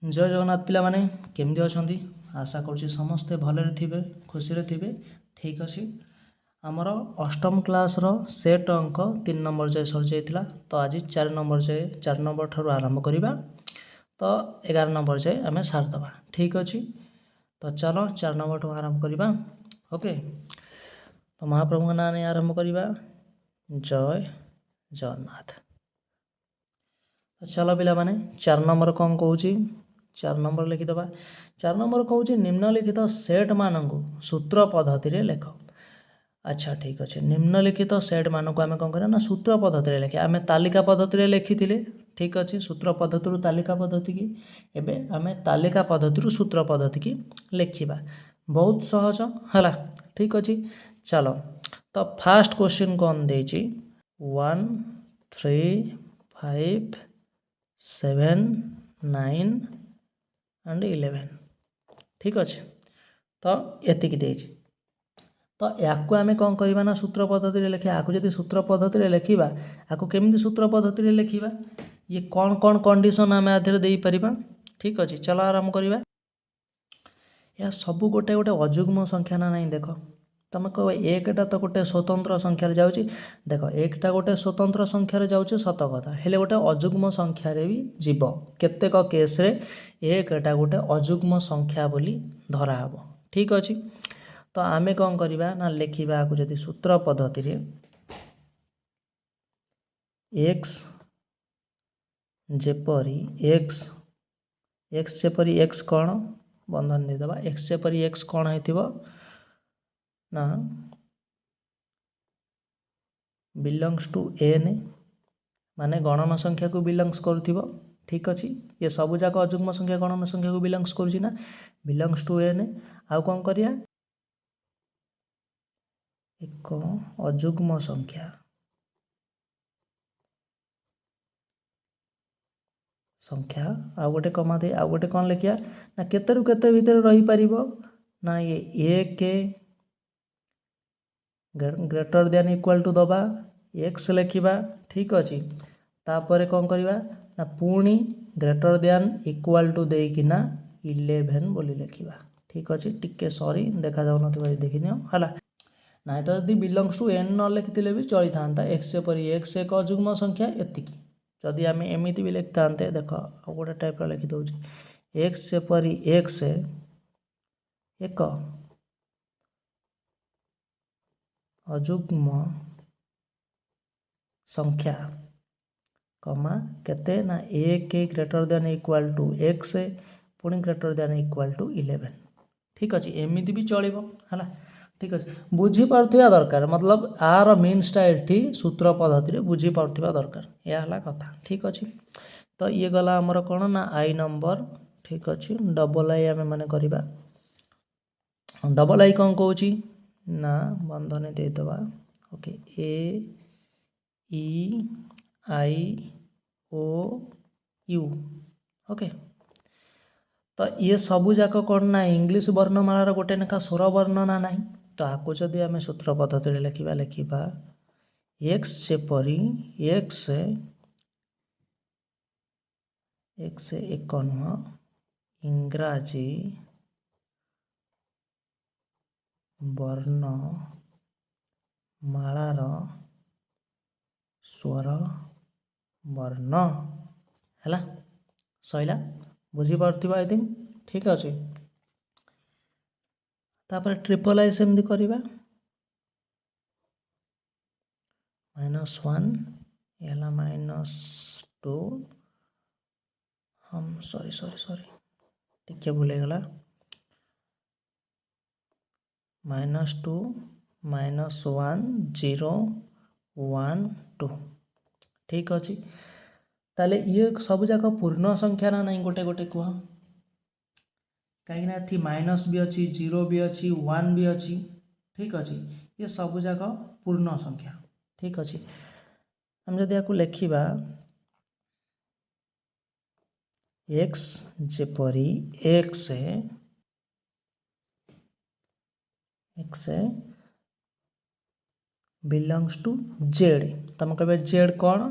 जय जगन्नाथ पिला माने केमती अछंती आशा करुच्ची समस्ते भलरे थिबे खुशी थिबे। ठीक अच्छे आमर अष्टम क्लास रो सेट अंक 3 नंबर जाए सर जाइथिला तो आज 4 नंबर जाए 4 नंबर ठारू आरंभ करिबा तो 11 नंबर जाए आमे सार दबा। ठीक अच्छे तो चलो 4 नंबर ठू आरंभ करिबा। ओके तो महाप्रभु ना ने आरंभ करिबा जय जगन्नाथ। तो चलो पिला माने 4 नंबर कौन कहूँ 4 नंबर लिखिदबा। 4 नंबर कहूँ निम्नलिखित सेट मानक सूत्र पद्धति रे लेख। अच्छा ठीक अच्छे निम्नलिखित सेट मानक आम कौन करा ना सूत्र पद्धति लिखा आम तालिका पद्धति लिखी थे। ठीक अच्छे सूत्र पद्धति तालिका पद्धति की एवं आम तालिका पद्धति सूत्र पद्धति की लिखा बहुत सहज है। ठीक अच्छे चलो तो फास्ट क्वेश्चन कौन दे 1 3 5 7 9 एंड 11। ठीक अच्छे तो एतिक देछि तो याकू आम कौन करवा ना सूत्र पद्धति लिखा आपको जब सूत्र पद्धति लिखा आपको केमती सूत्र पद्धति लिखा ये कौन कौन कंडीशन आम आधे दे पारिबा। ठीक अच्छे चलो आरंभ करवा। यह सब गोटे गोटे अजुग्म संख्या ना नहीं देख तुम कह एकटा तो गोटे स्वतंत्र संख्यार जाऊँगी देख एकटा गोटे स्वतंत्र संख्यार जाऊँचे सत कथा हेले गोटे अजुग्म संख्यार भी जीव केतेक केस्रे एकटा गोटे अजुग्म संख्या बोली धराहब। ठीक अच्छे तो आमे कौन करवा ना लिखा आपको जदि सूत्र पद्धति रे एक्स जेपरी एक्स एक्स जेपरी एक्स कौन बंधन देदबा एक्स जेपरी एक्स कौन होइथिबो ना बिलंग्स टू एन माने गणन संख्या को बिलंग्स करुथिबो। ठीक अच्छे ये सब जाक अजुग्म संख्या गणन संख्या को बिलंग्स करुछि ना बिलंग्स टू एन आउ कौन करिया एक अजुग्म संख्या संख्या आउ गोटे कमा दे आउ गोटे कौन लिखिया ना केते रु केते भीतर रही परिबो ना ये एक ग्रेटर देन इक्वल टू दबा एक्स लिखा। ठीक अच्छे तापर कौन करवा ना पुणी ग्रेटर देन इक्वल टू देकिना 11 बोली लिखा। ठीक अच्छे टिके सॉरी देखा जाऊन देखी नियो है ना तो यदि बिलंग्स टू एन न लिखिले भी चली था एक्स जेपरी एक्स एक अजुग्म संख्या एतिकी जदि आम एमती भी लिखि था देख गोटे टाइप लिखिदे एक्स जेपरी एक्स एक अजुग्म संख्या कमा केते ना एक greater than equal to x पुणी ग्रेटर देन इक्वल टू 11। ठीक अच्छे एमती भी चलो है। ठीक अच्छे बुझीपा दरकार मतलब आर मीन स्टाइल सूत्र पद्धति बुझी पार्थिबा दरकार यह कथा। ठीक अच्छे तो ये गला आमर कौन ना आई नंबर। ठीक अच्छे डबल आई आम मैंने करवा डबल आई कौन कहूँ ना बंधनी देदबा okay A E I O U. Okay तो ये सबू जाक कौन ना इंग्लिश वर्णमालार गोटे लेखा स्वर वर्ण ना नहीं तो आपको जदि आम सूत्र पद्धति लिखा लिखा एक्स जेपरी एक्स एक्स एक नुह इंग्राजी वर्ण मालार स्वर वर्ण है सैला बुझीपार आई थिंक। ठीक अच्छे तापर ट्रिपल आई सेमती करवा -1 ये -2 हम सॉरी सॉरी सॉरी टिके भूलगला -2 -1 0 1 2। ठीक अच्छे ताले ये सब जाक पूर्ण संख्या ना नहीं गोटे गोटे कह कहीं थी माइनस भी अच्छी 0 भी अच्छी 1 भी अच्छी। ठीक अच्छे ये सब जाक पूर्ण संख्या। ठीक अच्छे हम जब आपको लिखा एक्स जेपरी X X belongs to Z तुम कह जेड कौन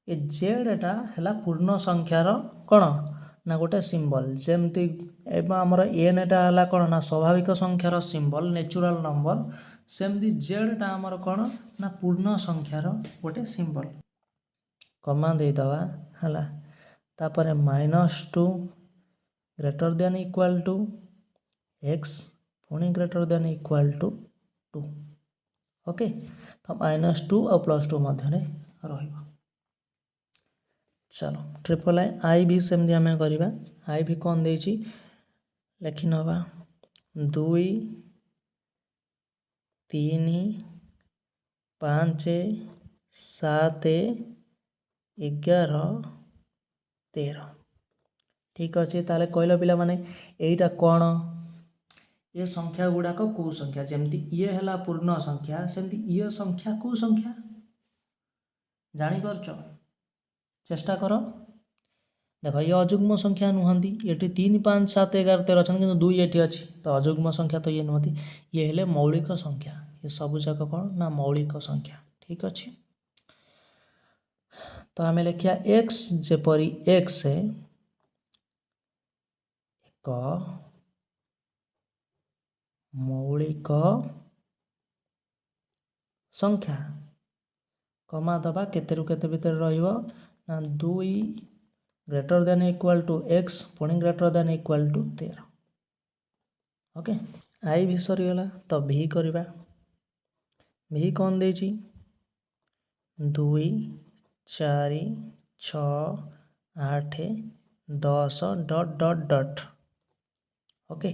ये जेडटा है पूर्ण संख्यार कौन ना गोटे सिंबल जमती एवं आमर एनटा है कौन ना स्वाभाविक संख्यार सिंबल नेचुरल नंबर सेमती जेडटा आमर कौन ना पूर्ण संख्यार गोटे सिंबल कमा देदवा है तापर -2 greater than equal to x पुणी greater than equal to 2 okay तो -2 और +2 मध्य रहिबो। चलो ट्रिपल आई भी सेमती आम करवा आई भी कौन देछि लिखि नवा 2 3 5 7 11 13 ठीक अच्छे ताले कहल पिला माने एटा कौन ये संख्या गुड़ाक कौ संख्या जमती ये है पूर्ण संख्या सेमती ये संख्या कौ संख्या जापर चेष्टा कर देख ये अजुग्म संख्या नुहति ये 3 5 7 11 13 अच्छा कि 2 ये अच्छी तो अजुग्म संख्या तो ये नुहति ये हेले मौलिक संख्या ये सब जाक कौन ना मौलिक संख्या ठीक अच्छे तो आम लिखा x जेपरी x एक मौलिक संख्या कमा दबा केते केते भितर रहिबो ना 2 greater than equal to x पुणी greater than equal to 13 okay आई भी सरीगला तो भी करवा भी कौन देछि 2 4 6 8 10 डट डट डट ओके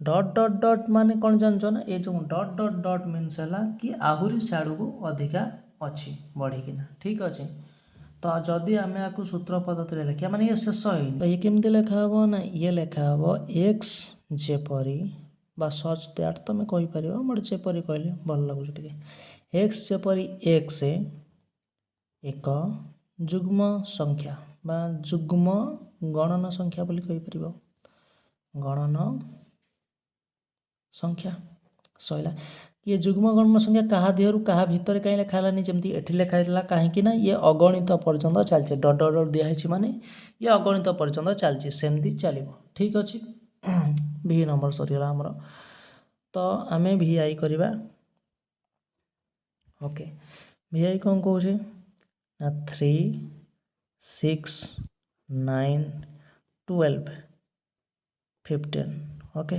डट डट डट माने कौन जानछ ना ये जो डट डट डट मीन्स है कि आहुरी सियाड़ू को अधिका अच्छी बढ़िकिना ठीक अच्छे तो जदि आम या सूत्र पद्धति लिखा माने ये शेष है तो ये केमती लिखा हे ना ये लिखा हे एक्स जेपरी बा सच दैट तुम कहीपर बट जेपरी कहले भल लगुच एक्स जेपरी एक्स एक जुग्म संख्या बा जुग्म गणन संख्या बोली कहीपर गणन संख्या सैला ये जुग्म गणन संख्या क्या देहरु क्या भितर कहीं लिखालानी जमती एठी लिखाइला कहीं ना ये अगणित पर्यंत चलছে डट डट डट दिखाई माने ये अगणित पर्यंत चलছে सेमती चलो ठीक अच्छे भी नंबर सरीगला आमर तो आम भी आई करवा ओके भी आई कौन कौचे ना 3 6 9 12 15 ओके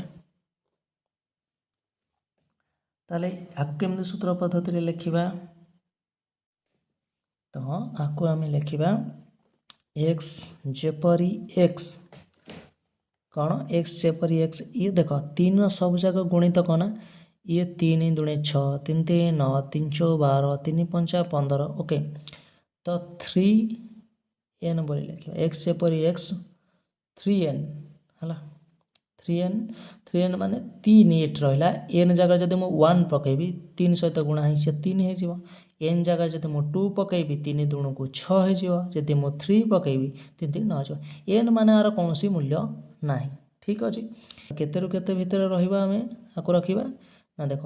ताले आपको केमती सूत्र पद्धति लिखा तो आपको आम लिखा एक्स जेपरी एक्स कौन एक्स जेपरी एक्स ये देख 3 सब जाक गुणित कना ये 3 दूणे 6 3 3 9 3 6 12 3 5 15 ओके तो 3n बोली लिखा एक्स जेपरी एक्स 3n है 3n माने 3 एट रहा एन जगह जब मुझे 1 पकईबी 3 सहित गुणा हो 3 हो एन जगह जब मुझे 2 पकईबी 3 दूण को 6 होती मुझे 3 पकईबी 3 3 9 एन माने आर कौन मूल्य ना ठीक अच्छे केते केते भितर रहा आम आपको रखा ना देख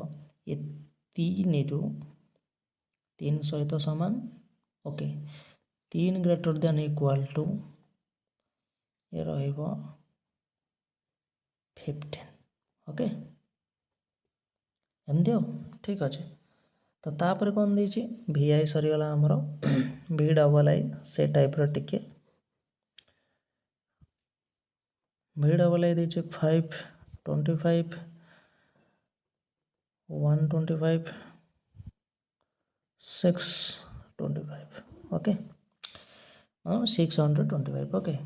ये 3 रु 3 सहित सामान okay 3 greater than equal to ये रहिबो 15 ओके एमती हो ठीक अच्छे तो तापर कौन देछि भी आई सरीगला आमर भी डबल आई से टाइप टिके भी डबल आई देछि 5 25 125 625 ओके 625 ओके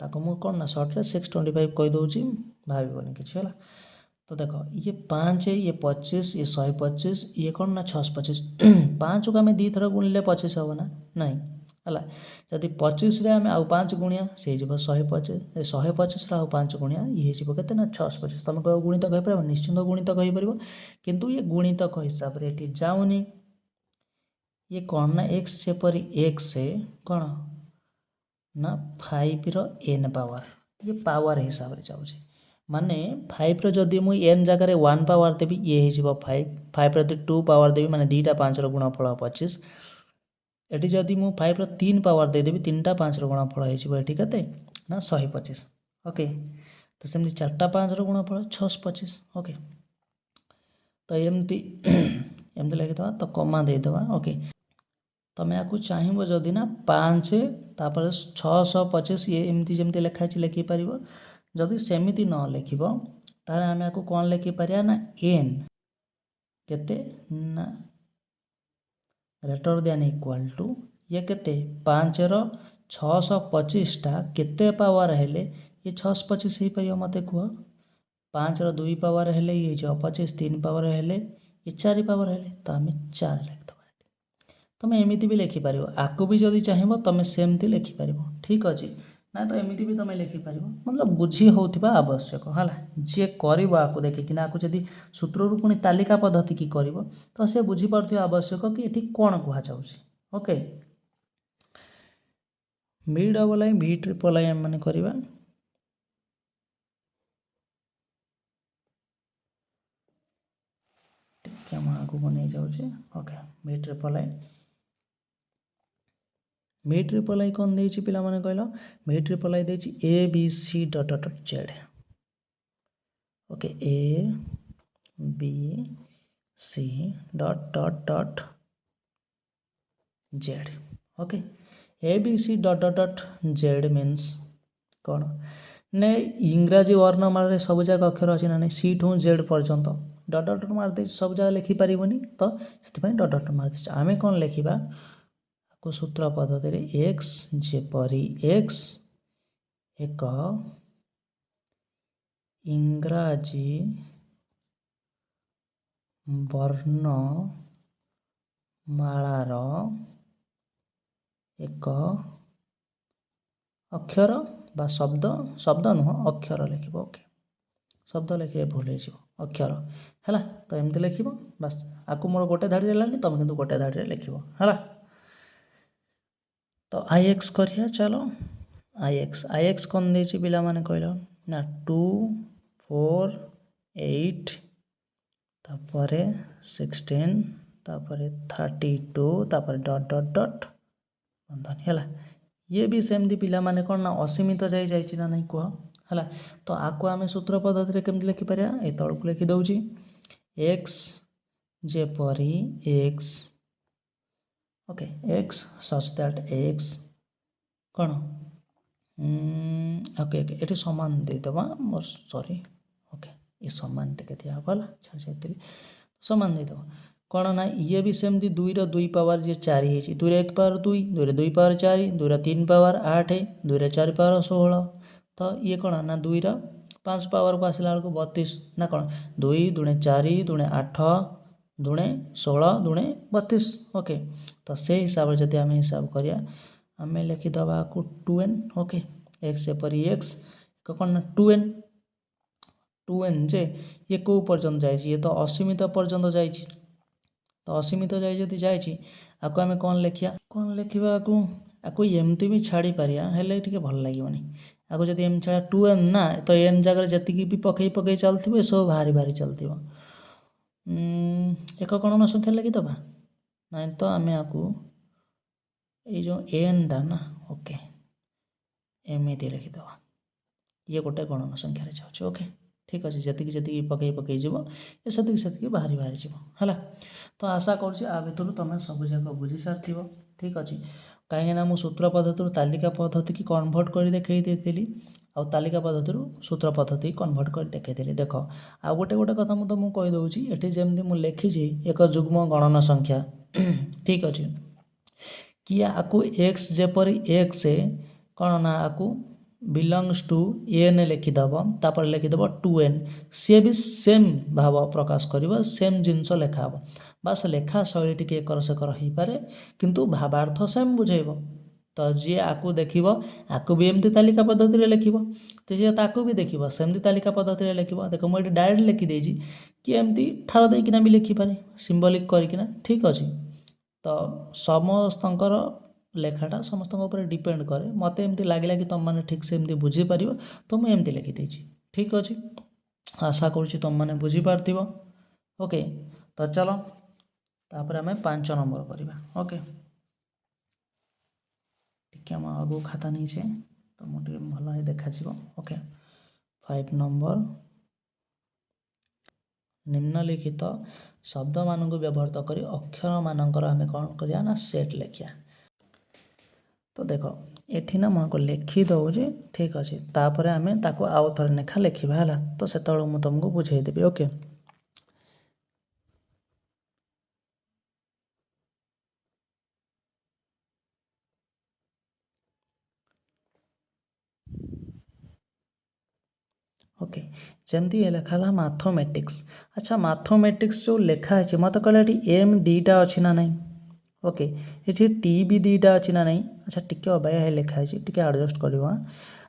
ताको मु कौन ना सर्ट 625 कही दूसरी भावन कि तो देख ये 5 ये 25 ये 125 ये कौन ना 625 5 को आम 2 थर गुणिले 25 हम ना नहीं है जदि 25 आम आउ 5 गुणिया से 125 125 आउ 5 गुणिया ये के ना 625 तुम कह गुणित कहीपर निश्चिंत गुणित कहीपर किंतु ये गुणितक हिसाब से ये जाऊनी ये कौन ना एक्स जेपरी एक्स कौन ना 5 रो n पावर ये पावर हिसाब से जाऊँगी माने 5 रो जदि मुझे n जगह 1 पावर देवी ये हो 5 रो 2 पावर देवी माने 2टा 5 रो गुणफल 25 एटी जदि मु 5 रो 3 पावर देदेवी 3टा 5 रो गुणफल हो केते ना 125 ओके। तो सेमती 4टा 5 गुणफल 625 ओके। तो एमती एमती लिखिदेवा तो कमा देदेवा ओके। तमें आपको चाहिए जदि ना 5 तापर 625 ये एमती जमती लिखाई लिखिपर। जदि सेमिति न लिख ताहले आमे आपको कौन लिखिपर ना एन केते ना ग्रेटर देन इक्वाल टू ये केते 5 रो 625 टा केते पावर हेले ये 625 ही परियो मते कह। 5 रो 2 पावर हेले ये 25 3 पावर हेले ये 4 पावर हेले तो आम 4 लिखिदेवा। तुम एमती भी लिखिपर आपको भी जदि चाहिए तुम सेमती लिखिपर ठीक अच्छे ना। तो एमती भी तुम लिखिपर मतलब बुझी होता आवश्यक है जी कर देखिकिना आपको जब सूत्र पुणी तालिका पद्धति की कर तो सी बुझीपार आवश्यक कि ये कौन कहुच्छे ओके। भी डबल आई भी ट्रिपल आई आम मैंने करवा आगू नहीं जाऊे ओके। भी ट्रिपल आई भी ट्रिपल आई कौन देती पिला माने कहल भी ट्रिपल आई देती A B C dot dot Z okay. A B C dot dot dot Z okay. A B C dot dot dot Z means कौन ने इंग्राजी वर्णमाला सब जगह अक्षर अच्छी ना नहीं सी ठू जेड पर्यंत डट डट मारदे सब जगह लिखिपर तो से डट डट मारदे आम कौन लिखा को सूत्र पद्धति एक्स जेपरी एक्स एक इंग्राजी वर्णमालार एक अक्षर बा शब्द शब्द नुह अक्षर लिख ओके। शब्द लिखे भूल हो अक्षर है तो एमती लिख बस आपको मोर गोटे धाड़ी लानी तुम कितु गोटे धाड़ी लिख है। तो आई एक्स करिया चलो आई एक्स कौन देती पिला माने कहल ना 2 4 8 तापर 16 तापर 32 तापर डट डट डट बंधन है। ये भी सेमती पिला माने कौन ना असीमित जाइए ना नहीं कह है। तो आपको आम सूत्र पद्धति केमती लिखिपर ये तौक लिखिदे एक्स जेपरी X okay X such that X कौन ओके ओके ये सामान देदेवा मोर सॉरी ओके ये सामान टे दिहला छाड़ जाती सामान देदेवा कौन ना ये भी सेमती 2 रो 2 पावर जे 4 है 2 रो 1 पावर 2 2 रो 2 पावर 4 2 रो 3 पावर 8 2 रो 4 पावर 16 तो ये कौन ना 2 रो 5 पावर को आसला बेलू 32 ना कौन 2 दूणे 4 दूणे 8 दूणे 16 दूणे 32 ओके। तो से हिसाब से जब आम हिसाब करिया आम लिखिदवा को 2n ओके एक्स एपरी एक्स कौन ना 2n जे ये कौ पर्यंत जाए ये तो असीमित पर्यंत जाए तो असीमित जाए आपको आम कौन लिखा आपको एमती भी छाड़ी पारिया हेल्ले टे भल लगे आपको जब एम छाड़ा 2n ना तो एन जगह जी भी पकई चलती सब बाहरी बाहरी चलती एक गणन संख्या लिखिदबा ना तो आम आपको ये जो एन टा ना ओके एमती लिखिदबा ये गोटे गणन संख्यार जाऊँ ओके ठीक अच्छे जी पकई जीव ये से बाहरी बाहरी जीव है। तो आशा कर तुम सब जाक बुझी सारी ठीक अच्छे कहीं मुझ सूत्र पद्धति तालिका पद्धति की कन्वर्ट कर देखी आउ तालिका पद्धति सूत्र पद्धति कन्वर्ट कर देखी देख आ गोटे गोटे कथा मुझे तुमको कहीदे ये जमी मुझे लिखी एक जुग्म गणन संख्या ठीक अच्छे कि आपको एक्स जेपरी एक्स कौन ना आपको बिलंग्स टू एन लिखिदेव तापर लिखिदेव 2n सी भी सेम भाव प्रकाश कर सेम जिनस लेखा बास लेखा शैली टी एकर सेकर हो पारे किंतु भावार्थ सेम बुझेब। तो जी आपको देख आपको भी एमती तालिका पद्धति लिख तो जी ताकू भी देख सेमती तालिका पद्धति लिख देख मुझे डायरेक्ट लिखिदे कि एमती ठार देना भी लिखिपारे सिम्बलिक करना ठीक अच्छे। तो समस्तंकर लेखाटा समस्त डिपेंड करे मत एमती लगे कि तुम मैंने ठीक से एमती बुझीपार तो मुझे एमती लिखिदे ठीक अच्छे। आशा करुँच तुम मैंने बुझीपार ओके। तो चलो तापर आम 5 नंबर करवा ओके टी आगू खाता नहीं तुमको भल देखा। ओके 5 नंबर निम्नलिखित शब्द मान व्यवहृत कर अक्षर मानकर आम कौन करिया ना सेट लिखिया। तो देख एठी ना मैं लिखी दौचे ठीक अच्छे तापर आम ताको आउ थे लेखा लिखा है तो से मुझे तुमको बुझेदेवी। ओके ओके जमती ये लिखा है मैथमेटिक्स। अच्छा मैथमेटिक्स जो लिखा है मत कहले एम दीटा अच्छी ना नहीं। ओके ये टी भी दीटा अच्छी ना नहीं। अच्छा टिके अबाया लिखाई टी आडजस्ट कर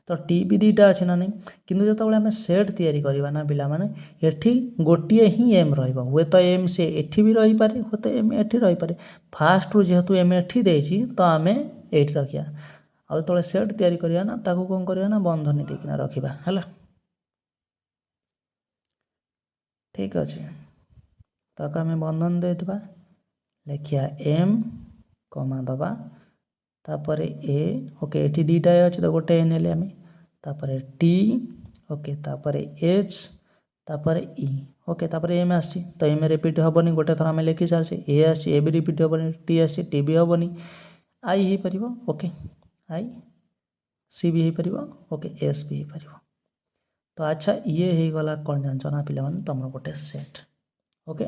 तो टी भी दीटा अच्छी ना नहीं किंतु जो आम सेट तैयारी करवा ना पिला माने एठी गोटे ही एम रे तो एम से एठी भी रही पारे हे तो एम एठी रही पारे फास्ट रु जेहेतु एम एठी देछि तो आम एठी रखिया आ तो सेट तैयारी करवा ना ताको कौन करवा ना बंधनी देकिना रखिबा हैला ठीक अच्छे ताको आम बंधन देवा लिखिया एम कमा दबा तापर ए ओके एठी दीटा अच्छे तो गोटे एन हेले आम तापर टी ओके तापर एच तापर ई ओके तापर एम आसी तो एम रिपीट हेनी गोटे थर आम लिखि सारी ए आसी ए भी रिपीट हेनी टी आसी टी भी हेनी आई हो पार ओके आई सी भी हो पार ओके एस भी हो पार। तो अच्छा ये हो गला कौन जान ना पिला तुम गोटे सेट ओके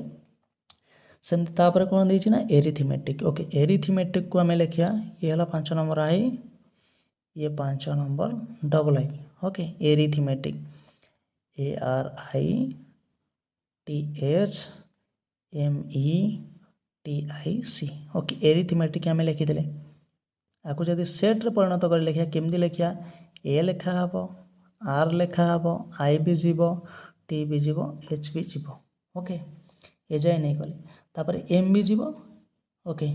सेमती तापर कौन देना ना एरिथमेटिक। ओके एरिथमेटिक को आम लिखा ये है 5 नंबर आई ये 5 नंबर डबल आई okay arithmetic ARITHMETIC okay arithmetic आम लिखिदे आपको जब सेट्रे परिणत कर लिखा केमती लिखा ए लिखा हे आर लिखा हे आई भी जीव टी भी जीव एच भी जीव ओके ए जाए नहीं कले तापर एम भी जीव ओके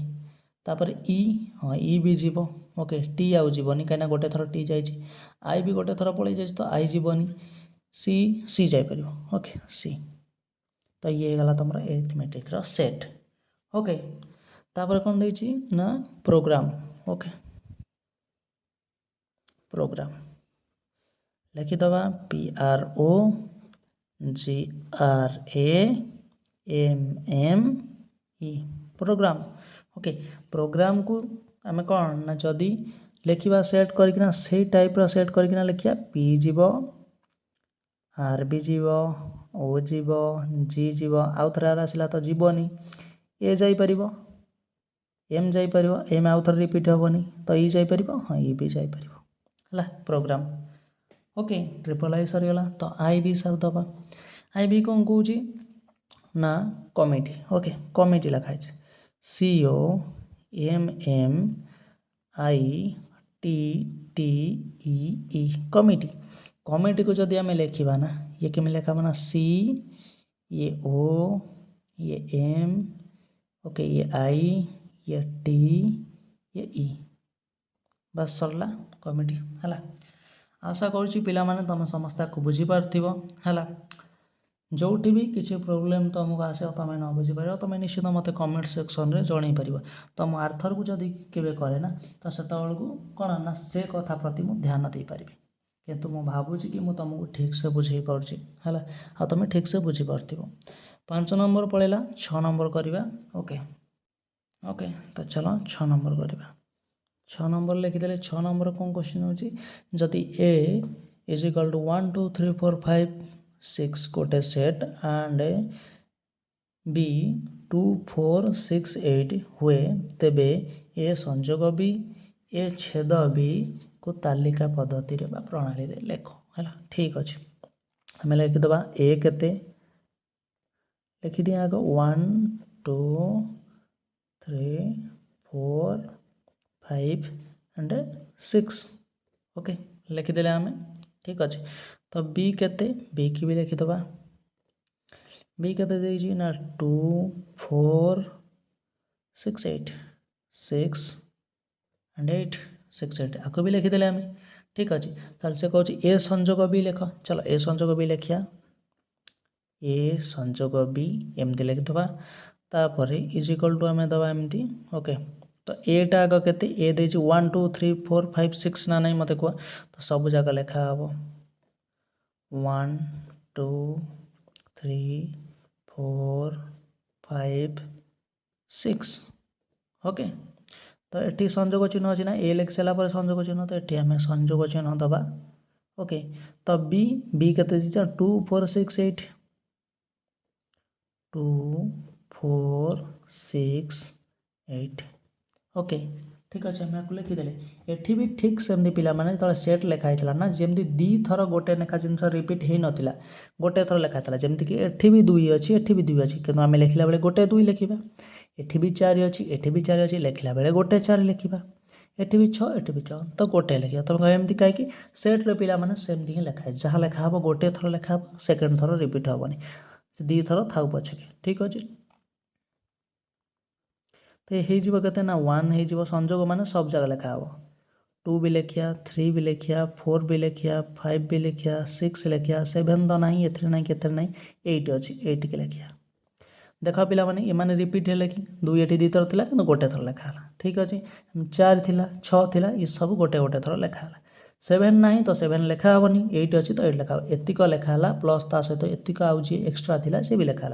तापर ई हाँ ई भी जीव ओके टी आउ जीवनी कहीं गोटे थर टी जाइए आई भी गोटे थर पलि जाए तो आई जीवनी सी सी जापर ओके सी तो ये गला तुम एरिथमेटिक सेट ओके तापर कौन देछि ना प्रोग्राम ओके प्रोग्राम लिखिदबा PROGRAME प्रोग्राम ओके प्रोग्राम को आम कौन ना जदि लिखा सेट करना से टाइप्र सेट करना लिखा पी जीव आर भी जीव ओ जीव जी जीव आउ थे आर आसला तो जीवनी ए जापर एम जापर एम आउ थे रिपीट हेनी तो ई जापर हाँ ई भी जापर है प्रोग्राम ओके ट्रिपल आई सरीगला तो आई भी सार दबा आई भी कौन कौच ना कमिटी ओके कमिटी लिखाई COMMITTEE कमिटी कमिटी को जदि आम लिखा ना ये केम लिखा ना सी ये ओ ये एम ओके ये आई ये टी ये ई बस सरला कमिटी है। आशा करुँच पिला माने तुम समस्ते को बुझीपार है जो भी किसी प्रोब्लेम तुमको आसे तुम न बुझीपार तुम निश्चित मत कमेंट सेक्शन में जन पार तो मुझे आर्थर को जदि केवे करे ना तो से कौन ना से कथा प्रति मुझे ध्यान दे पारि किंतु मु भावुची कि मुझे तुमको ठीक से बुझे पार्टी है आ तुम ठीक से बुझीपार 5 नंबर पड़ेगा 6 नंबर करवा ओके ओके तो चलो 6 नंबर करवा 6 नंबर लिखिदे 6 नंबर कौन क्वेश्चन होची जदि ए इज इक्वल टू 1 2 3 4 5 6 गोटे सेट एंड बी 2 4 6 8 हुए तेबे ए संजोग बी ए छेद बी को तालिका पद्धति रे बा प्रणाली रे लेख है ठीक अच्छे आम लिखिदबा ए केते लिखिदिया आग 1 2 3 4 5 एंड 6 ओके लिखिदे आम ठीक अच्छे तो बी केते बी की भी लिखिदबा बी केते देछि ना 2 4 6 8 6 एंड 8 6 8 आपको भी लिखिदे आम ठीक अच्छे ताल से कहूँ ए संजोग बी लेख चलो ए संजोग बी लिखिया ए संजोग बी एमती लिखिदबा तापर इज इक्वल टू आम दबा एमती ओके तो एटा आग केते ए देछि 1 2 3 4 5 6 ना नहीं मते को तो सब जगह लिखा हबो 1 2 3 4 5 6 ओके। तो एटी संजोग चिन्ह अच्छी ना ए लिखि सारा संजोग चिन्ह तो ये आम संजोग चिन्ह दबा ओके। तो बी बी के 2 4 6 8 2 4 6 8 ओके ठीक अच्छे आम आपको लिखिदे एठी भी ठीक सेमती पिला माने तले सेट लिखाई ना जमी दी थर गोटे लेखा जिनस रिपीट हो नाला गोटे थर लिखाई जमीक एठी भी 2 अच्छी एठी भी 2 अच्छी कि आम लिखला बेले गोटे 2 लिखा एठी भी 4 अच्छी एठी भी 4 अच्छी लिखला बेले गोटे 4 लिखा एठी भी 6 एठी भी 6 तो गोटे लिखा तुम एमती कहीं सेट्रे पिला माने सेमती ही लिखाए जहाँ लिखा हम गोटे थर लिखा सेकेंड थर रिपीट हेनी दी थर थाउ पछके ठीक अच्छे। तो ये होते ना 1 हो संजोग माने सब जगह लिखा हम 2 भी लिखिया 3 भी लिखिया 4 भी लिखिया 5 भी लिखिया 6 लिखिया 7 तो ना एथरे ना के 8 अच्छी 8 के लिखिया देख पिला माने ये रिपीट है कि 2 ये 2 थर था कि गोटे थर लिखा ठीक अच्छे 4 थी 6 थी ये सब गोटे गोटे थर लिखा 7 ना तो 7 लिखा हेनी 8 अच्छी तो 8 लिखा एतिक लिखा प्लस ता सहित एतिक आउ जी एक्सट्रा थी सी भी लिखा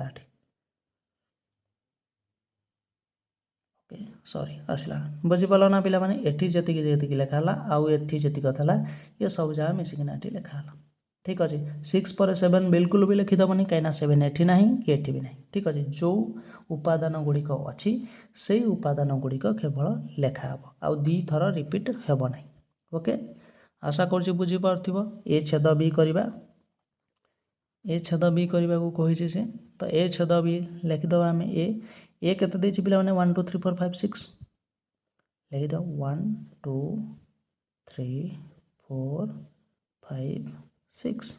ये सॉरी आसला बुझीपाल ना पिला माने एठी जतिक जतिक लिखा आउ एठी जतिक था ये सब जगह मिसिकिना एठी लिखा ठीक अच्छे 6 पर 7 बिल्कुल भी लिखिदेवनी कहीं 7 एठी ना कि एठी भी ना ठीक अच्छे जो उपादान गुड़िक अच्छी से उपादान गुड़िक केवल लिखा हम आउ दी थर रिपीट हेब ना ओके आशा कर बुझीपार ए छेद बी करवा ए छेद बी करने को कही से तो ए छेद बी लिखिद आम ए केते पिला 1 2 3 4 5 6 लिखिद 1 2 3 4 5 6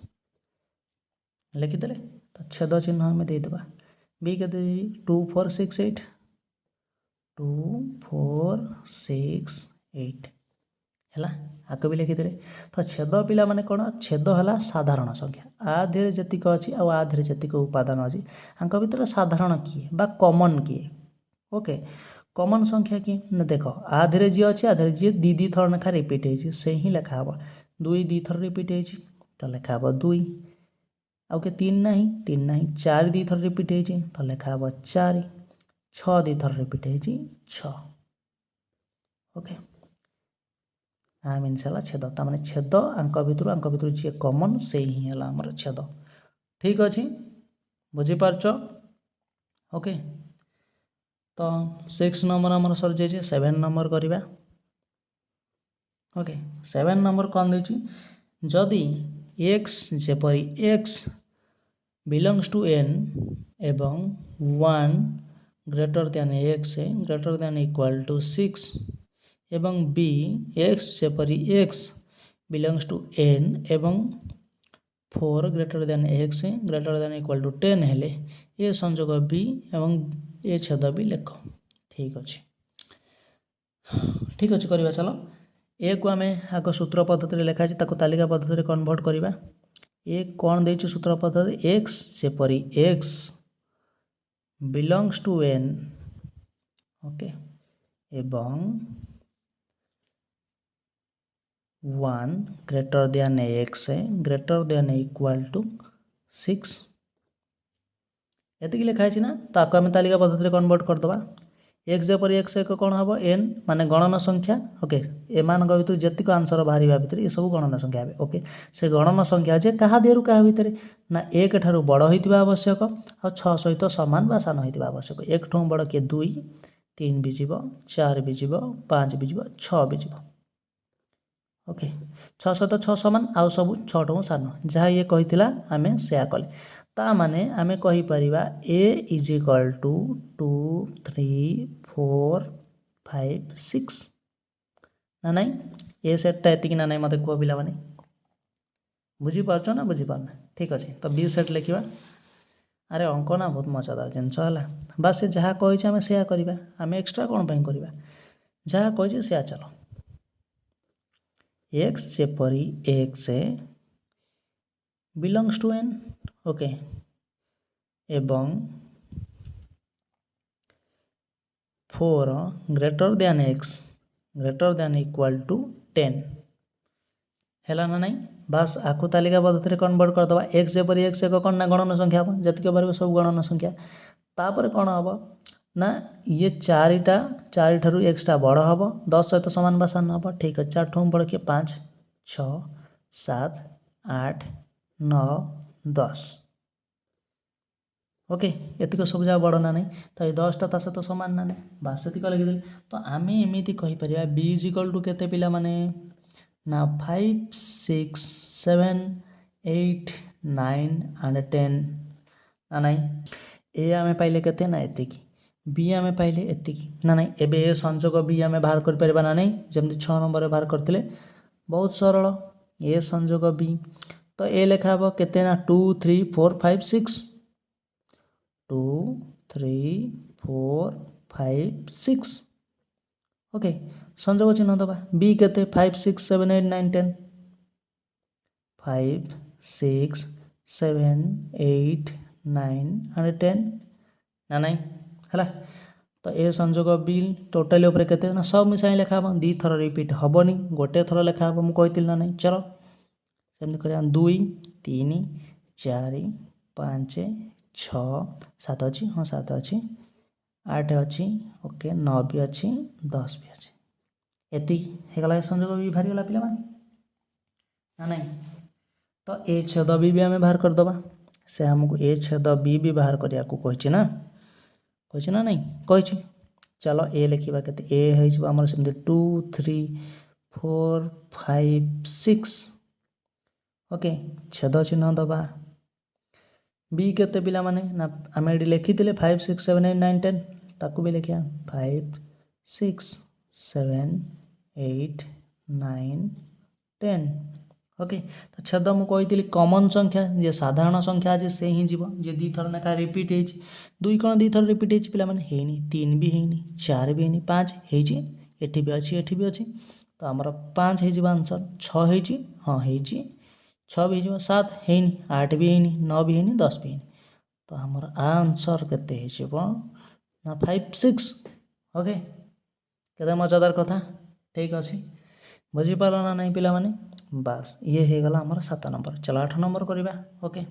लिखिदे तो छेद चिन्ह आम देदेबा बी के 2 4 6 8 2 4 6 8 है आगे भी लिखिदे तो छेद पिला माने कौन छेद है साधारण संख्या आ धीरे जतिक अच्छी आ धीरे जतिक उपादान अच्छी आंक भितर साधारण किए बा कॉमन किए ओके कॉमन संख्या किए ना देख आ धीरे जी अच्छी आ धीरे जी दी थर लेखा रिपीट हो से ही लिखा हम 2 दी थर रिपीट हो तो लिखा हम 2 आउ के 3 ना 4 दी थर रिपीट हो तो लिखा हम 4 6 दी थर रिपीट हो 6 ओके आ मीनस है छेद ताने छेद आंक जी कॉमन से ही है आमर छेद ठीक अच्छे बुझीपार ओके। तो 6 नंबर आमर सर जाइए 7 नंबर करवा ओके 7 नंबर कौन देछि जदि x जेपरी x बिलोंग्स टू n एवं 1 greater than x greater than equal to 6 एवं b x जेपरी x बिलोंग्स टू n एवं 4 greater than x greater than equal to 10 हेले ये संजोग b एवं ए छेद भी लिख ठीक अच्छे ठीक अच्छे करवा चलो ए को आम आग सूत्र पद्धति लिखाई तालिका पद्धति कन्वर्ट करवा ए कौन दे सूत्र पद्धति एक्स जेपरी x belongs to N okay एवं 1 greater than x greater than equal to 6 एतिक लिखाई ना ताको आम तालिका पद्धति कन्वर्ट करदे एक्स जेपरी एक्स एक कौन हम एन माने गणन संख्या ओके एमान भर जीक आंसर बाहर भितर ये सब गणन संख्या हे ओके से गणन संख्या जे क्या देहरु क्या भितर ना एक ठारू बड़ होता आवश्यक आ 6 सहित सामान बा सान होता आवश्यक एक ठू बड़ किए 2 3 भी जीव 4 भी जीव 5 भी जीव 6 भी जीव ओके 6 सहित 6 सामान आउ सब 6 ठू सान जहाँ ये कही आम से कले ता माने आमे कही परिबा a इज इक्वल टू 2 3 4 5 6 ना नहीं ए सेट्टा एतिक ना नहीं मत कह पिला माने बुझीपार ना बुझीपारना ठीक अच्छे तो बी सेट लिखा अरे अंक ना बहुत मजादार जिनस है बास से जहाँ कही आम से करवा आम एक्सट्रा कौन पर करवा जहाँ कही से चलो एक्स जेपरी x belongs to N okay एवं 4 greater than x greater than equal to 10 है ना नहीं बास आकु तालिका पद्धति कन्वर्ट करदे एक्स जपरी एक्स एक कौन ना गणन संख्या हम जी बार सब गणन संख्या तापर कौन हम ना ये चारिठार एक्सटा बड़ हम 10 सहित सामान बा सान हम ठीक है 4 बड़ किए 5 6 7 8 9 10 ओके एतिक सब जगह बड़ ना नहीं तो ये 10टा ता सहित सामान ना नहीं बास से लिखिदेली तो आम एमती कहीपर बी इज इक्वल टू केते पिला माने ना 5 6 7 8 9 एंड 10 ना नहीं ए आम पाइले केते ना एतिकी बी आम पाइले एतिकी ना नहीं एबे ए संजोग बी आम बाहर कर परिबा ना नहीं जमती 6 नंबर बाहर करथिले बहुत सरल ए संजोग बी तो ए लिखा हम केते ना 2 3 4 5 6 2 3 4 5 6 ओके संजोग चिन्ह दबा बी केते 5 6 7 8 9 10 5 6 7 8 9 एंड 10 ना नहीं है तो ए संजोग बी टोटाली उपर केते ना सब मिसाई लिखा हम दी थर रिपीट हेनी गोटे थर लिखा हम मुझे कही ना नहीं चलो सेमती कर 2 3 4 5 6 7 अच्छी हाँ 7 अच्छी 8 अच्छी ओके 9 भी अच्छी 10 भी अच्छी एति होगला संजोग भी बाहरी गला पे ना नहीं तो ए छेद बी भी आम बाहर करदे से आमको ए छेद बी भी बाहर करने को कही ना नहीं कही चलो ए लिखा के ए होमर सेमती 2 3 4 5 6 ओके छेद चिन्ह दबा बी केते पिला माने ना आम ये लिखी 5 6 7 8 9 10 ताकू भी लिखा 5 6 7 8 9 10 ओके तो छेद मुझे कही कॉमन संख्या जे साधारण संख्या आज से ही जीव जे दी थर लेखा रिपीट हो दुई कौन दी थर रिपीट हो पिला माने हेनी 3 भी हेनी 4 भी हेनी 5 होती एठी भी अच्छी एठी भी अच्छी तो आमर 5 हो आंसर 6 होती हाँ होती 6 भी हो 7 हेनी 8 भी हेनी 9 भी हेनी 10 भी हेनी तो आमर आंसर केते ना 5 6 ओके केते मजादार कथा ठीक अच्छे बुझीपार ना नहीं पिला माने बास ये हो गला आमर 7 नंबर चलो 8 नंबर करवा ओके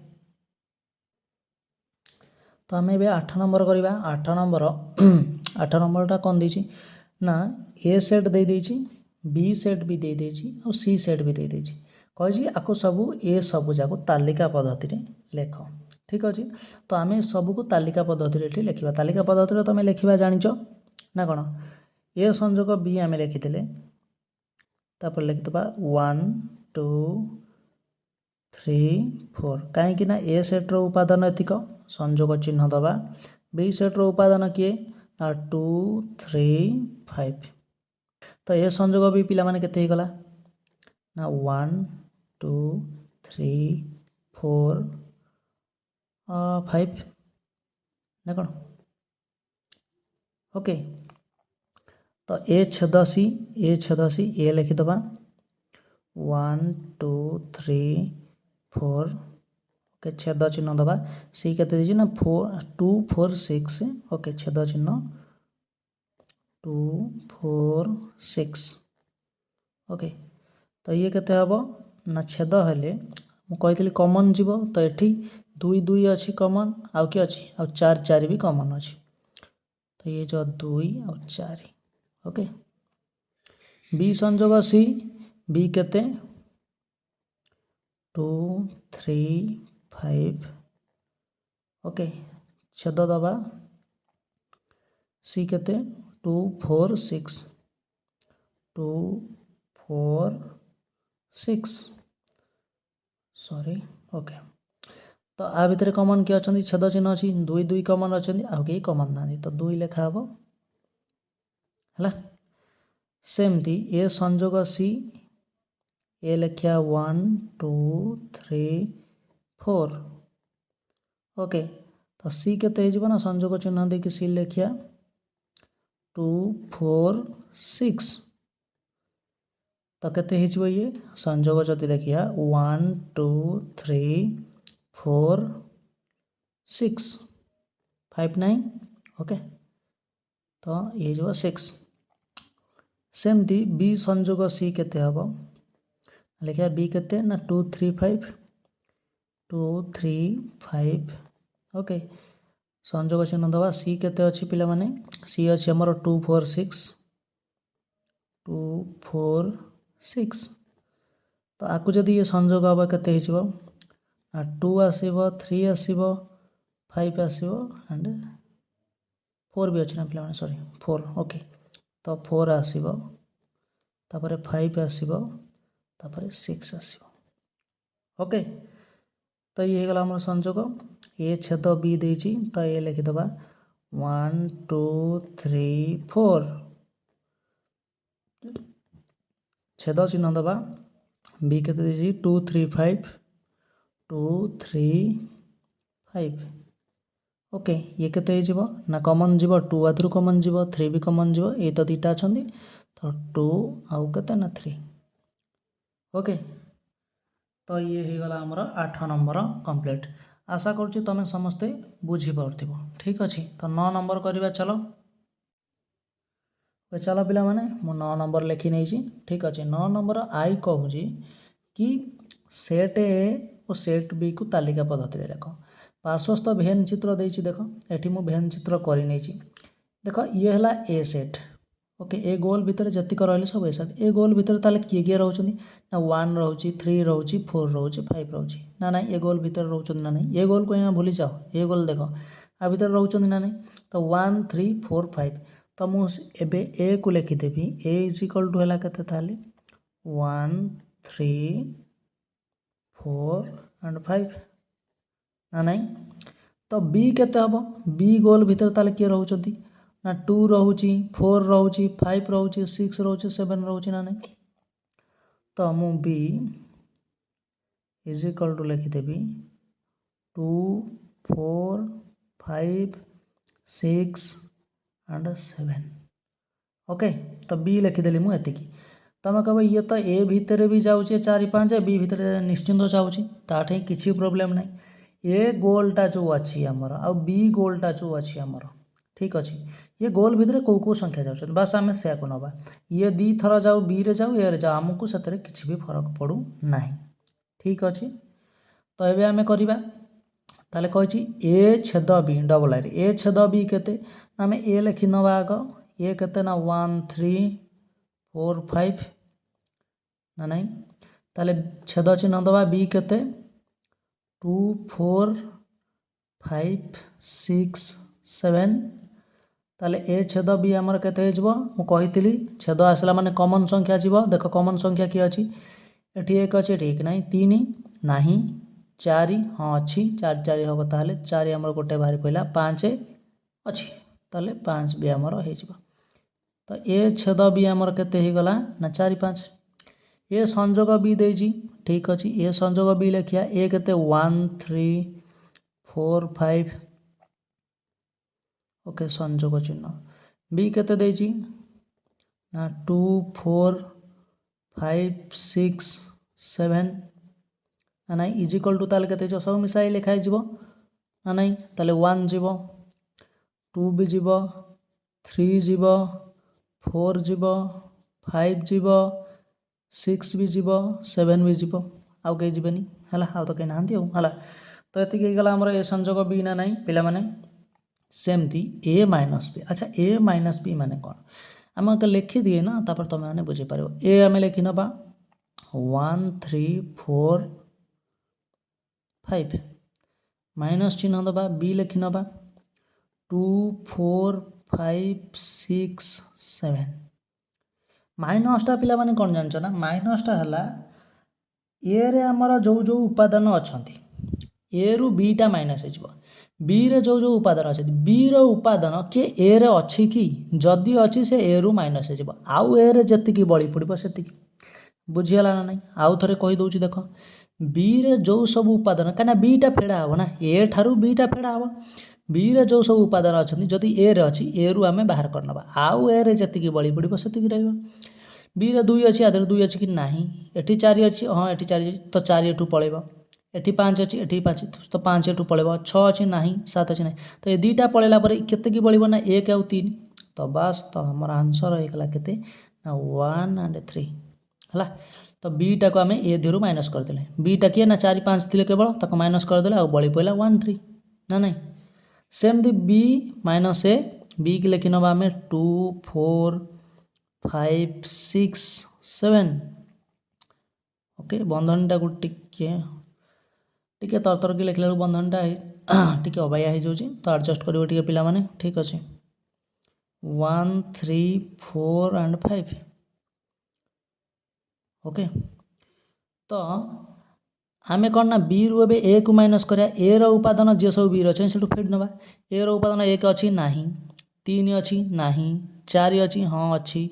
तो आम ए 8 नंबर करवा 8 नंबर 8 नंबरटा कौन देती ना ए सेट दे देती बी सेट भी दे देती और सी सेट भी दे देती कही आपको सबू ए सबू जाक तालिका पद्धति लेख ठीक अच्छे तो आम सबको तालिका पद्धति लिखा तालिका पद्धति तुम लिखा जाच ना कौन ए संजोग बी आम लिखी तापर लिखिदबा 1 2 3 4 कहीं ए सेट्र उपादान एतिक संजोग चिन्ह दबा बी सेट्र उपादान किए ना 2 3 5 तो ए संजोग भी पिला माने केते गला ना 1 2 3 4 5 ना कौन ओके तो ए छेद सी ए लिखिदबा 1 2 3 4 ओके छेद चिन्ह दबा सी केते ना 4 2 4 6 ओके छेद चिन्ह 2 4 6 ओके तो ये केते हम ना छेद हेले मुझे कॉमन जीव तो ये 2 2 अच्छी कॉमन आउ कि अच्छी आ 4 4 भी कॉमन अच्छी तो ये जो 2 और 4 ओके बी संजोग सी बी केते 2 3 5 ओके छेद दबा सी केते 2 4 6 2 4 6 सॉरी ओके तो आ भितर कॉमन किए अच्छा छेद चिन्ह अच्छी 2 2 कॉमन अच्छा आउ कहीं कॉमन ना तो 2 लेखा हम है सेमती ए संजोग सी ए लिखा 1 2 3 4 ओके तो सी केते ना संजोग चिन्ह देखिए सी लिखा 2 4 6 तो केते ये संजोग जदि देखिए 1 2 3 4 6 5 9 ओके तो ये जो 6 सेमती बी संजोग सी केते हबो लिखा बी केते ना 2 3 5 2 3 5 ओके संजोग चिन्ह दबा सी केते अछि पिला माने सी अछि हमर 2 4 6 2 4 6 तो आकु जदि ये संजोग हबा केते हिजबो 2 आसीबो 3 आसीबो 5 आसीबो एंड 4 भी अछि ना पिला माने सॉरी 4 ओके तो 4 आसीबो तापरे 5 आसीबो तापरे 6 आसीबो ओके तो ये गला हमर संजोग ए छेद बी देछि तो ये लिखि दबा 1 2 3 4 छेद चिन्ह दबा बी केते देछि 2 3 5 2 3 5 ओके ये केते हे जिवो ना कॉमन जिवो 2 आदरु कॉमन जिवो 3 भी कॉमन जिवो ए तो दीटा अछंदी तो 2 आउ केते ना 3 ओके तो ये हो गला हमर 8 नंबर कंप्लीट आशा करूँ तुम समस्ते बुझी पार्थिव ठीक अच्छे तो 9 नंबर करवा चलो चलो पिला माने मु 9 नंबर लिखी नहीं ठीक अच्छे 9 नंबर आई कहूँ कि सेट ए और सेट बी को तालिका पद्धति लेख पार्श्वस्थ भेन चित्र देछि देख एठी मु भेन चित्र करि नहीं देख ये हला ए सेट ओके ए गोल भितर जतिक रहिले सब ए सेट ए गोल भितर ताले किए किए रहउछनी ना 1 रहउछि 3 रहउछि 4 रहउछि 5 रहउछि ना ना ए गोल भितर रहउछन ना नहीं ए गोल को यहाँ भूली जाओ ए गोल देखो आ भितर रहउछन ना नहीं तो 1 3 4 5 तो मु एबे ए को लिखि देबी ए इज इक्वल टू हला केते ताले 1 3 4 एंड 5 ना नहीं तो बी केते हबो बी गोल भितर ताले के रहउछती ना 2 रहउछि 4 रहउछि 5 रहउछि 6 रहउछि 7 रहउछि ना नहीं तो मु बी इज इक्वल टू लिखि देबी 2 4 5 6 एंड 7 ओके तो बी लिखिदेली मु एतिकी तुम कह ये तो ए भितर भी जाऊे 4 5 बी भितर निश्चिंत जाऊँगी ताठे किसी प्रोब्लेम नहीं ए गोलटा जो अच्छी आमर आ बी गोलटा जो अच्छी आमर ठीक अच्छे ये गोल भितर कौ कौ संख्या जाऊँ बास आम से नवा ये दी थर जाऊ बी रे जाऊ ए रे जाऊ आमको से किसी भी फरक पड़ू ना ठीक अच्छे तो ये आम करवा ताले कही ए छेद बी डबल आई ए छेद बी केते आम ए लिखि नवा आग ए केते ना 1 3 4 5 ना नहीं ताले छेद चिन्ह दबा बी केते 2 4 5 6 7 ताले ए छेद बी आमर केते हेजबो मु कहितली छेद आसला माने कॉमन संख्या जीवो देखो कॉमन संख्या की अछि एठी एक अछि एठी एक नाही 3 नाही 4 हां अछि 4 4 होबो ताले 4 आमर गोटे बाहरी पइला 5 अछि ताले 5 बी आमर हेजबो तो ए छेद बी आमर केते हे गला ना 4 5 ए संजोग बी देजी ठीक अछि ए संजोग बी लिखिया ए केते 1 3 4 5 ओके संजोग चिन्ह बी केते देजी ना 2 4 5 6 7 ना नहीं इज इक्वल टू ताले केते जो सब मिसाई लिखाई जीवो ना नहीं ताले 1 जीवो 2 भी जीवो 3 जीवो 4 जीवो 5 जीवो 6 भी जीवो 7 भी जीवो आउ कहीं जीवनी हला आउ तो कहीं नहांती हला तो एतिक गला हमर ए संजोग बी ना नहीं पिला माने सेमती ए माइनस बी अच्छा ए माइनस बी माने कौन आम लिखि दिए ना तापर तुम मैंने बुझीपार ए आम लिखि नवा 1 3 4 5 माइनस चिन्ह दबा बी लिखि नवा 2 4 5 6 7 माइनसटा पिला माने कौन जानछ ना माइनसटा हला ए रे हमर जो जो उपादान अछंती ए रु बी टा माइनस हो बी रे जो जो उपादान अच्छे बी रो उपादान किए ए रे अच्छी कि जदि अच्छी से ए रु माइनस हो आउ ए रे जतिकी बड़ी पड़ो से बुझीगला ना नहीं आउ थे कहीदे देख बी रे जो सब उपादान कहीं बीटा फेड़ा हे ना ए ठारू बीटा फेड़ा हे बी रे जो सब उपादान अच्छा जदि ए रे अच्छी ए रु आम बाहर करना आउ ए रे जतिकी बड़ी पड़ो से बी रे 2 अच्छी आधे 2 अच्छी कि ना एटी 4 अच्छी हाँ एटी 4 तो 4 एठू पलैब एटी 5 अच्छी एटी 5 तो 5 एठू पलैब 6 अच्छी ना 7 अच्छी ना तो ये दुईटा पलैला केत कि बढ़ ना 1 आउ 3 तो बस तो हमार आंसर होगा केते 1 और 3 है। तो बीटा को आम ए देहरु माइनस करदे बीटा किए ना 4 5 थे केवल तक माइनस करदे आ बड़ी पड़ा 1 3 ना नहीं सेमती बी माइनस ए बी की लिखि नवा आम 2 4 5 6 7 ओके बंधनटा को टिके तरतर की लिखला बंधनटा टिके अबाया हो जाऊँ तो एडजस्ट करेंगे पिला माने ठीक अच्छे 1 3 4 एंड 5 ओके तो आम कौन ना बी रु ए को माइनस करा ए रो उपादान जी सब बी रही से फेड नवा ए रो उपादान 1 अच्छी ना 3 अच्छी ना 4 अच्छी हाँ अच्छी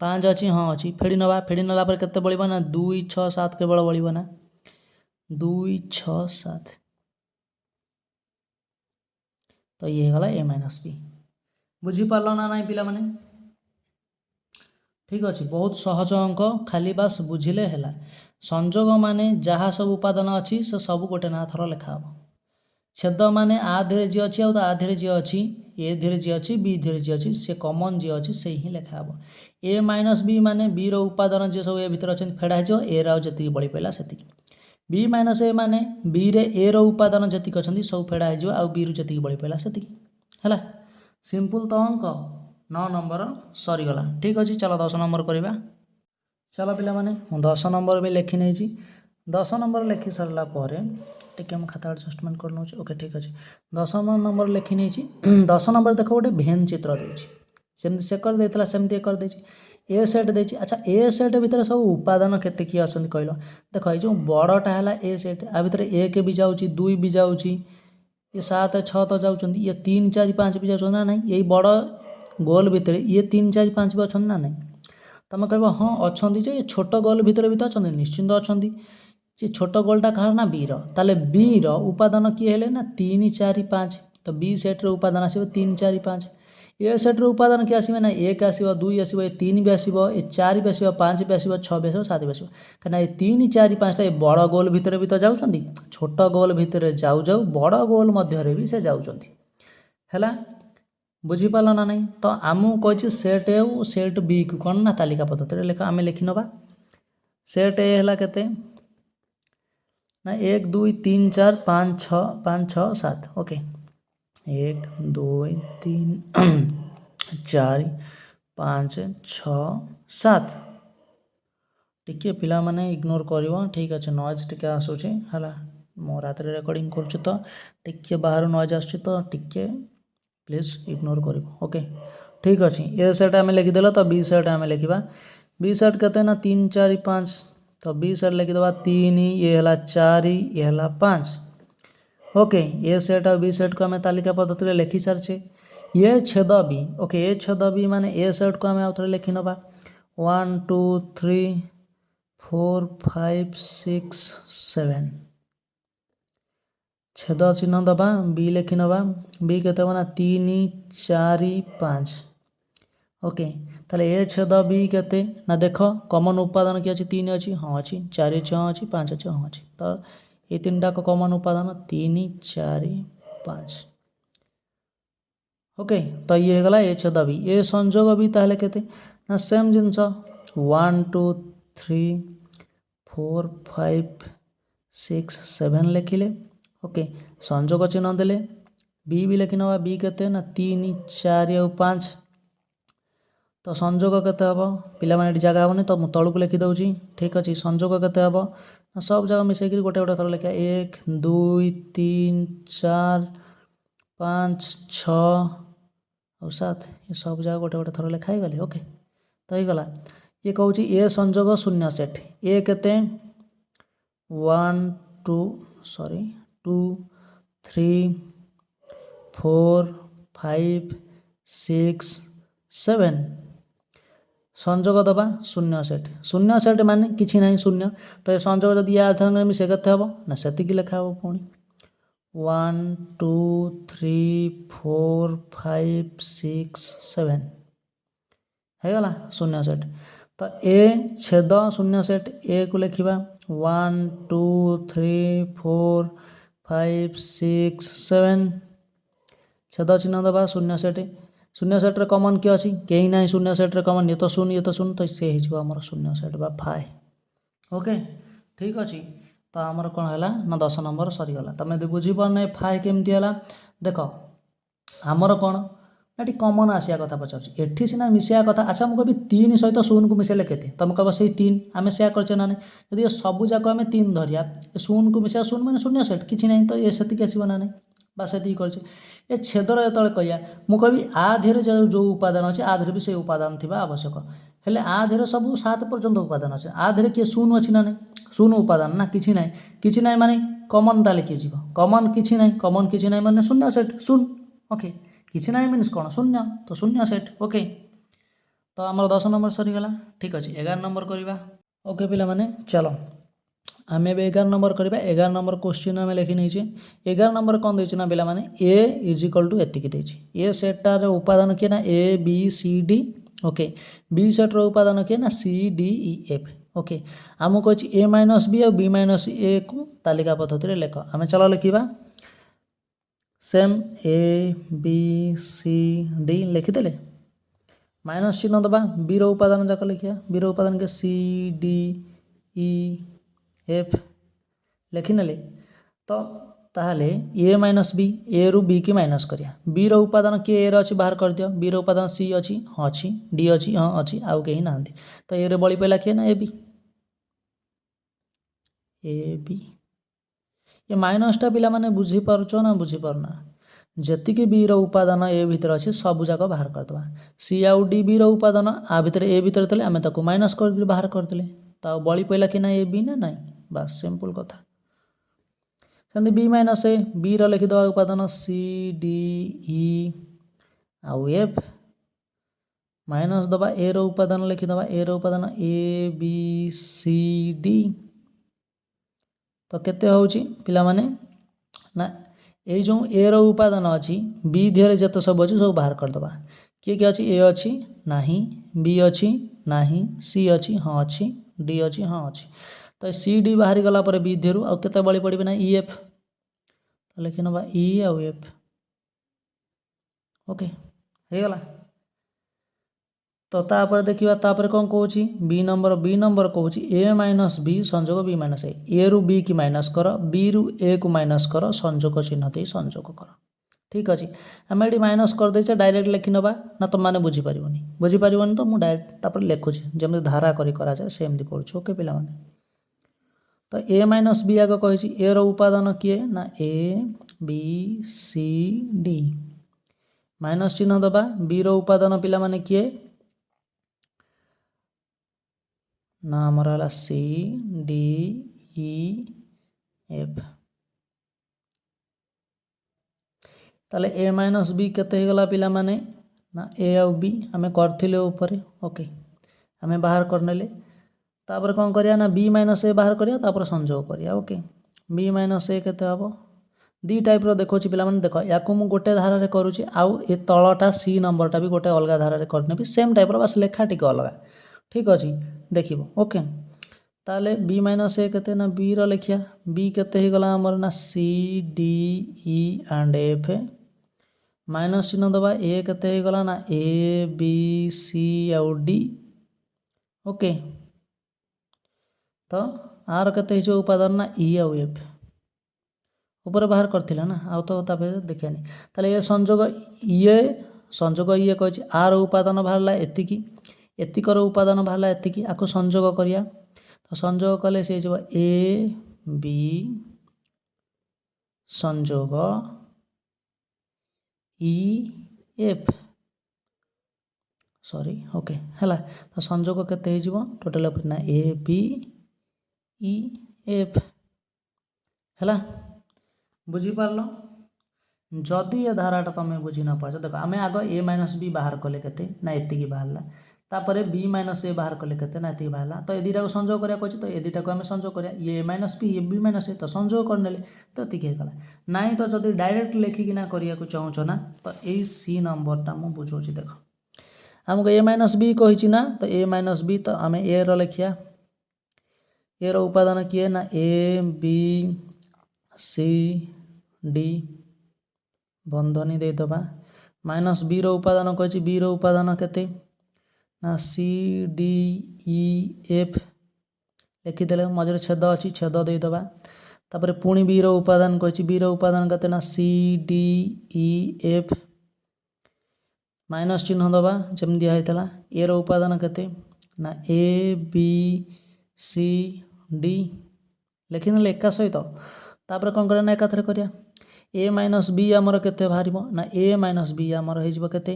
5 अच्छी हाँ अच्छी फेड़ी नवा फेड़ी नाला केते बड़ा ना 2 6 7 केवल बड़ा ना 2 6 7 तो ये गला ए माइनस बी बुझीपार ना ना पिला माने ठीक अच्छे बहुत सहज अंक खाली बास बुझिले है संजोग माने जहाँ सब उपादान अच्छी से सब गोटे ना थर लिखा छेद माने आ धीरे जी अच्छी आ धीरे जी अच्छी ए धीरे जी अच्छी बी धीरे जी अच्छी से कमन जी अच्छी से ही लिखा ए माइनस बी माने बी रो उपादान जी सब ए भीतर अच्छे फेड़ा हो ए रो जी बड़ी पड़ा से बी माइनस ए माने बी रे ए रो उपादान जी अच्छा सब फेड़ा हो आ बी रु जी बड़ी पड़ा से है सिंपल तो अंक 9 नंबर सरीगला ठीक अच्छे चलो 10 नंबर करवा चलो पिला माने 10 नंबर भी लिखी नहीं 10 नंबर लिखि सारा पर टे खाता एडजस्टमेंट कर नौ ओके ठीक अच्छे 10 नंबर लिखी नहीं 10 नंबर देख गोटे भेन चित्र देती से कर देता सेमती कर दे ए सेट दे अच्छा ए सेट भितर सब उपादान केते किए अच्छा कहल देख ये जो बड़टा है ए सेट आ भितर 1 भी जाऊँगी 2 भी जाऊँगी ये 7 6 तो जाऊँ ये 3 4 5 भी जाऊँ ना नहीं यही बड़ गोल भितर ये 3 4 5 भी अच्छा ना नहीं तुम कह हाँ अच्छा जे छोट गोल भितर भी तो अच्छा निश्चिंत अच्छा जे छोट गोलटा कह ना बी रे बी उपादान किए ना 3 4 5 तो बी सेट्र उपादान आसो 3 4 5 ए सेट्र उपादान किए आसवे ना 1 आसो 2 आसो 3 भी आसो 4 भी आसो 5 भी आसो 6 भी आसो 7 भी आसो कहीं ये 3 4 5टा ये बड़ गोल भितर भी तो जाऊँच छोट गोल भितर जाऊ जाऊ बड़ गोल मध्य भी से जाऊँच है बुझीपाल ना नहीं तो आमको कही सेट ए सेट बी को कौन ना तालिका पद्धति लिख आम लिखि नवा सेट ए है केते ना 1 2 3 4 5 6 7 ओके 1 2 3 4 5 6 7 टिके पिला माने इग्नोर करिवो ठीक अच्छे नॉइज टिके आसुचे हला मो रात रेकर्डिंग करुछु तो टिके बाहर नॉइज आसुचे तो टिके प्लीज इग्नोर कर ओके ठीक अच्छे ए सेट आम लिखिदेल तो बी सेट आम लिखा बी सेट के ना 3 4 5 तो बी सेट लिखिदेवा 3 ये है 4 ये है 5 ओके ए सेट और बी सेट को आम तालिका पद्धति लिखि सारी ये छेद बी ओके ए छेद बी माने ए सेट को आम आउ थे लिखि नवा 1 2 3 4 5 6 7 छेद चिन्ह दबा बी लिखि नवा बी के ना 3 4 5 ओके ताले ए छेद बी के ना देख कमन उपादान कि अच्छी 3 अच्छी हाँ अच्छी 4 6 अच्छी 5 अच्छी हाँ अच्छी तो ये 3टा कमन उपादान 3 4 5 ओके तो ये गला ए छेद बी ए संजोग बी ताहले केते ना सेम जिनस 1 2 3 4 5 6 7 लिखिले ओके संजोग चिन्ह देले बी भी लिखि नवा बी के ना 3 4 और 5 तो संजोग केते हम पिला माने जगह हेनी तो तलू को लिखि दउची ठीक अच्छे संजोग केते हम सब जगह मिसेक गोटे गोटे थर लिखा 1 2 3 4 5 6 और 7 ये सब जगह गोटे गोटे थर लिखाई गले ओके तो ये गला ये कहूँ ए संजोग शून्य सेट ए केते 1 2 सॉरी 2 3 4 5 6 7 संजोग दबा शून्य सेट माने किसी ना शून्य तो ये संजोग जब या आधार मिसे के हम ना से लिखा हम पुणी 1 2 3 4 5 6 7 है शून्य सेट तो ए छेद शून्य सेट ए को लिखा 1 2 3 4 5 6 7 छेद चिन्ह दबा शून्य सेट शून्य सेट्रे कमन किए अच्छी कहीं ना शून्य सेट्रे कमन ये तो शून्य तो सी होमर शून्य सेट बा फाए ओके ठीक अच्छे तो आमर कौन है ना 10 नंबर सरीगला तुम यदि बुझीपार फाए केमती है देख आमर कौन ना कमन आसिया कथा पचार एठी सीना मिसैया कथा अच्छा मुझे कहबी 3 सहित 0 को मिसेले केते तुम कह से 3 आम से करचे ना नहीं सब जाक आम 3 धरिया 0 को मिसेया 0 मैंने शून्य सेट किसी ना तो ये से आसो ना बस से कर ए छेदर जो कह मुझे आ धीरे जो उपादान अच्छे आ धीरे भी से उपादान थी आवश्यक हेले आ धीरे सब 7 पर्यंत उपादान अच्छे आ धीरे किए 0 अच्छी ना नहीं 0 उपादान ना किसी ना माने कमन ताले किए जीव कमन किसी ना माने शून्य सेट 0 ओके किसी ना मीन्स कौन शून्य तो शून्य सेट ओके तो आमर 10 नंबर सरीगला ठीक अच्छे 11 नंबर करवा ओके पिला माने चलो आम ए 11 नंबर करवा 11 नंबर क्वेश्चन आम लिखी नहीं 11 नंबर कौन देना ना पिला माने ए इज इक्वल टू एतिक देछि ए सेटार उपादान किए ना A B C D okay B सेट्र उपादान किए ना C D E F okay आमको अच्छी ए माइनस बी और बी माइनस ए को तालिका पद्धति लेख आम चलो लिखा same A B C D लिखिदे माइनस चिन्ह दबा बी रो उपादान जाक लिखिया बी रो उपादान के सी डी ई एफ लिखिने तो ताहले ए माइनस बी ए रु बी की माइनस करिया बी रो उपादान के ए अच्छी बाहर कर दियो बी रो उपादान सी अच्छी हाँ अच्छी डी अच्छी हाँ अच्छी आउ कहीं ना तो ए रे बड़ी पहला किए ना ए बी ये माइनसटा पिला माने बुझी पारुछ ना बुझी पारना जेतिकी बी रो उपादान ए भितर अच्छे सब जाक बाहर करदे सी आउ डी बी रो उपादान आ भितर ए भितर थे आम ताको माइनस कर बाहर करदे तो बड़ी पहला कि ना ए बी ना नाई बस सिंपल कथा सेमती बी माइनस ए बी रो लिखिद उपादान सी डी ई आउ एफ माइनस दबा ए रो उपादान लिखिद ए रो उपादान ए बी सी डी तो केते होउची पिला माने ना ये जो ए रो उपादान अच्छी बी धीरे जत सब अच्छी सब बाहर करदे किए किए अच्छी ए अच्छी नाही बी अच्छी नाही सी अच्छी हाँ अच्छी डी अच्छी हाँ अच्छी तो सी डी बाहरी गला पर बी धीरू आउ केते बड़ी पड़े ना ई एफ तो लिखि नबा ई आउ एफ ओके हे गला तो तापर देखिबा तापर कौन कहूँ बी नंबर कहूँ ए माइनस बी संजोग बी माइनस ए रु बी की माइनस कर बी रु ए को माइनस कर संजोग चिन्ह दे संजोग कर ठीक अच्छे आम ये माइनस करदे डायरेक्ट लिखि नबा ना तुम मैंने बुझीपार तो मुझे डायरेक्ट लिखुची जमी धारा कराए सेमती करुँ ओके पिला माने तो ए माइनस बी आग कही ए रो उपादान किए ना A B C D minus चिन्ह दबा बी रो उपादान पिला माने किए ना आमर है सी डी ई एफ ताले ए माइनस बी केते गला पिला माने ना ए आउ बी आम करथिले ऊपर ओके आम बाहर करनेले तापर कौन करिया ना बी माइनस ए बाहर करिया तापर संजोग करिया ओके बी माइनस ए केते हबो दी टाइप रो देखो पिला माने देखो याकू मु गोटे धारा रे करूची आउ ए तळटा सी नंबरटा भी गोटे अलग धारा रे करने भी सेम टाइप रो बस लेखा टिके अलग ठीक अच्छे देखिबो ओके ताले बी माइनस ए केते ना बी रो लिखिया बी केते ही गला हमर ना C D E and F minus चिन्ह दबा ए केते ही गला ना ए बी सी आउ डी ओके तो आर केते ही उपादान ना ई आउ एफ ऊपर बाहर करथिला ना आउ तो तापर देखियानी ताले ये संजोग ये कहि आर उपादान बाहरला एतिकी एतिकर उपादान बाहरला एतिकी आको संजोग करिया तो संजोग कले से जो ए बी संजोग ई एफ सॉरी ओके हैला तो संजोग केते हे जीवो टोटल ऊपर ना ए बी ई एफ हैला बुझी पारलो जदि ये धाराटा तुम बुझी न पार देख आम आग ए माइनस बी बाहर कले केते ना एतिकी बाहरला तापर बी माइनस ए बाहर कले केते ना एतिकी बाहरला तो ए दुटा को संजोग करिया कहछि तो ए दुटा को आम संजोग करिया ये minus B A B minus A तो संजोग करनेले तो एतिकी हेगला नाई तो जदि डायरेक्ट लेखिकिना करिया को चाहूछ ना तो ए सी नंबरटा मु बुझौछि देख आमको ए माइनस बी कही ना तो ए माइनस बी तो आम ए रो लिखिया ए रो उपादान किए ना ए बी सी डी बंधनी दे दबा माइनस बी रो उपादान कही बी रो उपादान केते ना सी डी ई एफ लिखिदेले मझे छेद अच्छी छेद देदेबा तापर पुणी बी रो उपादान कही बी रो उपादान केते ना C D E F minus चिन्ह दबा जमी दिखाई ए रो उपादान केते ना ए बी सी डी लिखिदेले एका सहित तापर कौन करिया ना एकाथरे करिया ए माइनस बी आमर केते बाहर ना ए माइनस बी आमर हो केते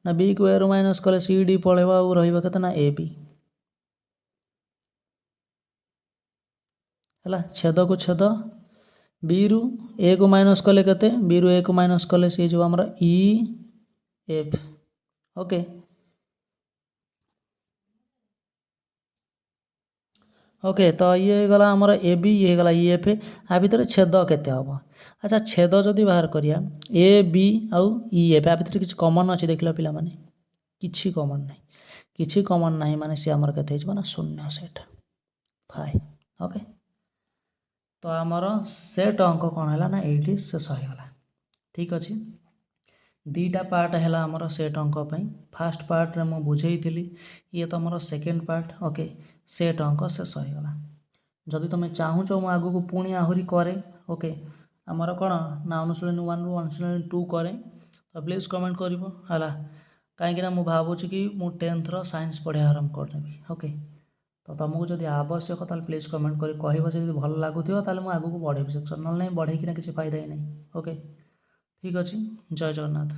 ना बी को ए रु माइनस कले सी डी पलैब आउ रहिबो केते ना ए बी है छेद को छेद बी रु ए को माइनस कले केते बी रु ए को माइनस कले सी जो आमर ई एफ ओके ओके तो ये गला आमर ए बी ये गला ई एफ आ भितर छेद केते हम अच्छा छेद जदि बाहर करिया ए बी आउ ई एफ आ भितर किसी कमन अच्छी देख पिला माने किछि कमन नहीं किछि कमन नहीं माने सी आमर केते हो ना शून्य सेट फाइ ओके तो आमर सेट अंक कौन है ना ये शेष हो गला ठीक अच्छे दीटा पार्ट है आमर सेट अंक फास्ट पार्ट रे मु बुझेइथिली ये तो आमर सेकेंड पार्ट ओके सेट अंक शेष हो गला जदि तुम चाहूच मु आगु को पुणी आहुरी करे ओके आमर कौन ना अनुशीलन 1 रु अनुशीलन 2 करे तो प्लीज कमेंट कर कहीं मु भावुँ कि मु 10th रो साइंस पढ़ा आरंभ करनेबी ओके तो तुमको जब आवश्यक तो प्लीज कमेंट कर कह जब भल लगुव तो आगू को बढ़ेबी सेक्शन ना बढ़ेकिना किसी फायदा ही नहीं ओके ठीक अच्छे जय जगन्नाथ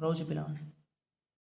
रोचे पिला।